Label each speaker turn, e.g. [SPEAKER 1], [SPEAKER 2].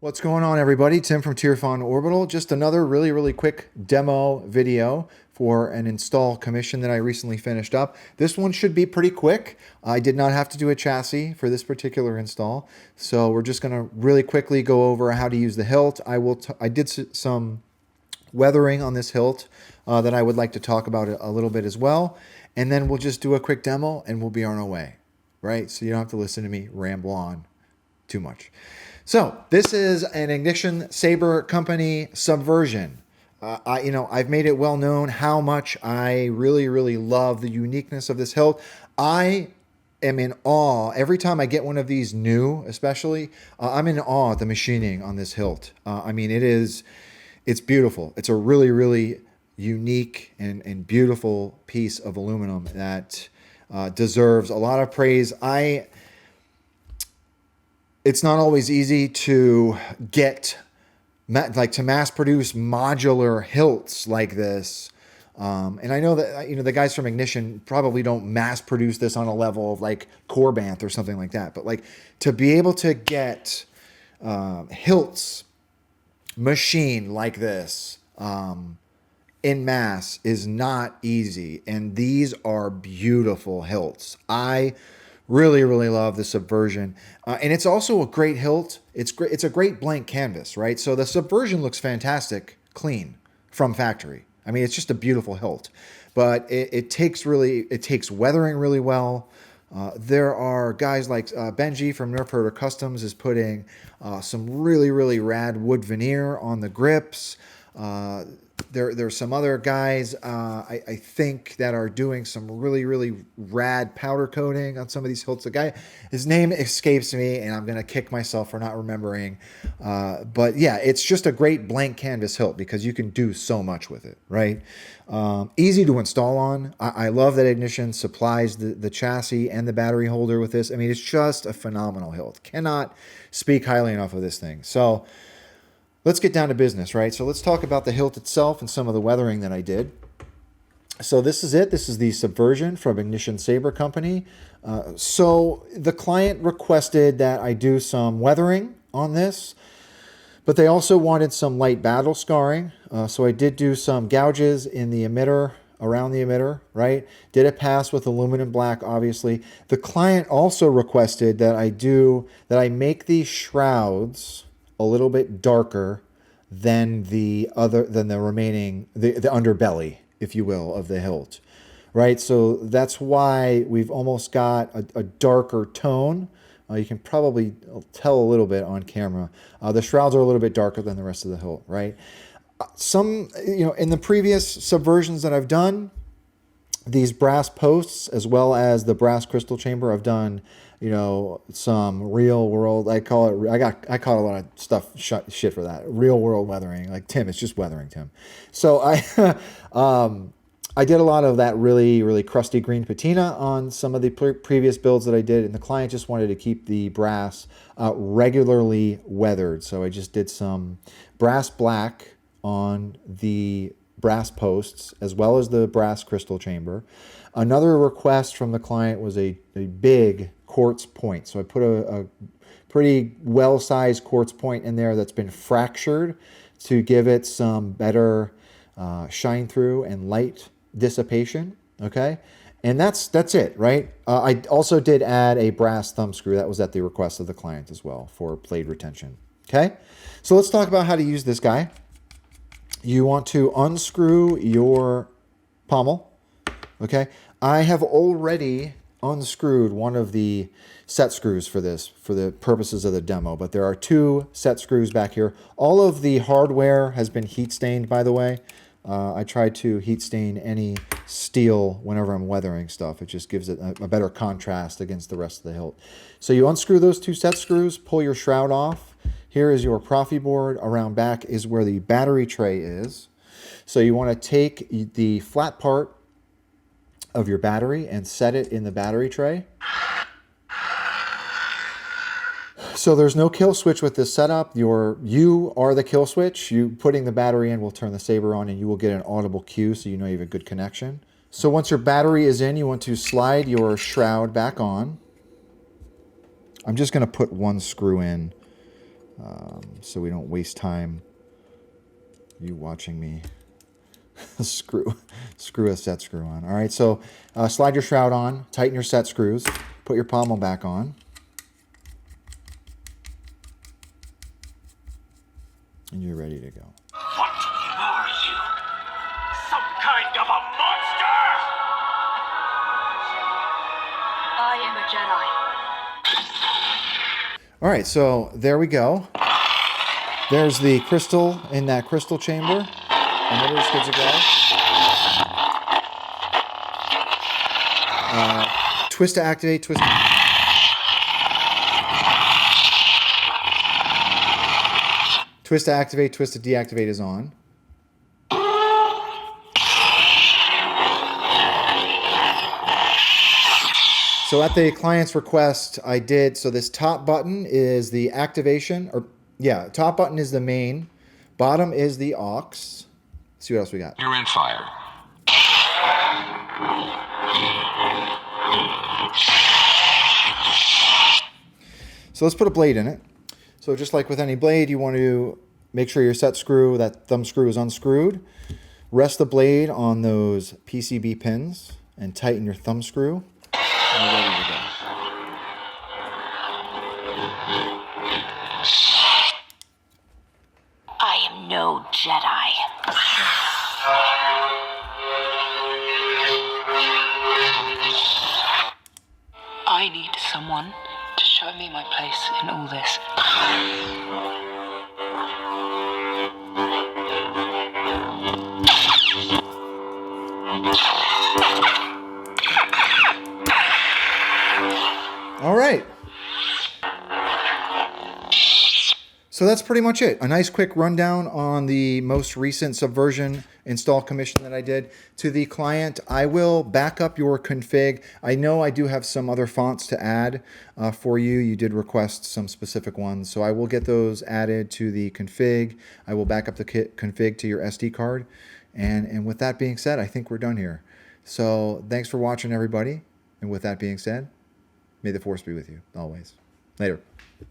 [SPEAKER 1] What's going on, everybody? Tim from Tierfon Orbital. Just another really quick demo video for an install commission that I recently finished up. This one should be pretty quick. I did not have to do a chassis for this particular install, so we're just going to really quickly go over how to use the hilt. I did some weathering on this hilt that I would like to talk about a little bit as well, and then we'll just do a quick demo and we'll be on our way, right? So you don't have to listen to me ramble on too much. So this is an Ignition Saber Company Subversion. I've made it well known how much I really love the uniqueness of this hilt. I am in awe every time I get one of these new, especially. I'm in awe at the machining on this hilt. It's beautiful. It's a really unique and beautiful piece of aluminum that deserves a lot of praise. It's not always easy to get, to mass produce modular hilts like this. And I know that, the guys from Ignition probably don't mass produce this on a level of like Corbanth or something like that. But like to be able to get hilts machined like this in mass is not easy. And these are beautiful hilts. I really love the Subversion, and it's also a great hilt. It's great. It's a great blank canvas, right? So the Subversion looks fantastic, clean from factory. I mean, it's just a beautiful hilt, but it takes weathering really well. There are guys like Benji from Nerf Herder Customs is putting some really rad wood veneer on the grips. There's some other guys I think that are doing some really rad powder coating on some of these hilts. The guy, his name escapes me, and I'm gonna kick myself for not remembering. But yeah, it's just a great blank canvas hilt because you can do so much with it, right? Easy to install on. I love that Ignition supplies the chassis and the battery holder with this. I mean, it's just a phenomenal hilt. Cannot speak highly enough of this thing. So let's get down to business, right? So let's talk about the hilt itself and some of the weathering that I did. So this is it. This is the Subversion from Ignition Saber Company. So the client requested that I do some weathering on this, but they also wanted some light battle scarring. So I did do some gouges in the emitter, around the emitter, right? Did a pass with aluminum black, obviously. The client also requested that I make these shrouds a little bit darker than the remaining underbelly, if you will, of the hilt, right? So that's why we've almost got a darker tone. You can probably tell a little bit on camera. The shrouds are a little bit darker than the rest of the hilt, right? In the previous subversions that I've done, these brass posts as well as the brass crystal chamber, I've done some real world, I caught a lot of stuff shit for that. Real world weathering. Like, Tim, it's just weathering, Tim. So I did a lot of that really crusty green patina on some of the previous builds that I did, and the client just wanted to keep the brass regularly weathered. So I just did some brass black on the brass posts as well as the brass crystal chamber. Another request from the client was a big quartz point. So I put a pretty well-sized quartz point in there that's been fractured to give it some better shine through and light dissipation. Okay, and that's it, right? I also did add a brass thumbscrew. That was at the request of the client as well for blade retention. Okay, so let's talk about how to use this guy. You want to unscrew your pommel. Okay, I have already unscrewed one of the set screws for this for the purposes of the demo, but there are two set screws back here. All of the hardware has been heat stained, by the way. I try to heat stain any steel whenever I'm weathering stuff. It just gives it a better contrast against the rest of the hilt. So you unscrew those two set screws, pull your shroud off. Here is your Proffie board. Around back is where the battery tray is. So you want to take the flat part of your battery and set it in the battery tray. So there's no kill switch with this setup. You are the kill switch. You putting the battery in will turn the saber on and you will get an audible cue so you know you have a good connection. So once your battery is in, you want to slide your shroud back on. I'm just going to put one screw in so we don't waste time you watching me screw a set screw on. All right, so slide your shroud on, tighten your set screws, put your pommel back on, and you're ready to go.
[SPEAKER 2] What are you? Some kind of a monster?
[SPEAKER 3] I am a Jedi.
[SPEAKER 1] All right, so there we go. There's the crystal in that crystal chamber. And it is good to go. Twist to activate, twist. Twist to activate, twist to deactivate is on. So at the client's request, I did, so this top button is the activation, or yeah, top button is the main, bottom is the aux. See what else we got.
[SPEAKER 2] You're in fire.
[SPEAKER 1] So let's put a blade in it. So just like with any blade, you want to make sure your set screw, that thumb screw is unscrewed. Rest the blade on those PCB pins and tighten your thumb screw. And you're ready to go.
[SPEAKER 3] I am no Jedi. I need someone to show me my place in all this.
[SPEAKER 1] All right. So that's pretty much it. A nice quick rundown on the most recent Subversion install commission that I did to the client. I will back up your config. I know I do have some other fonts to add for you. You did request some specific ones, so I will get those added to the config. I will back up the config to your SD card. And with that being said, I think we're done here. So thanks for watching, everybody. And with that being said, may the force be with you always. Later.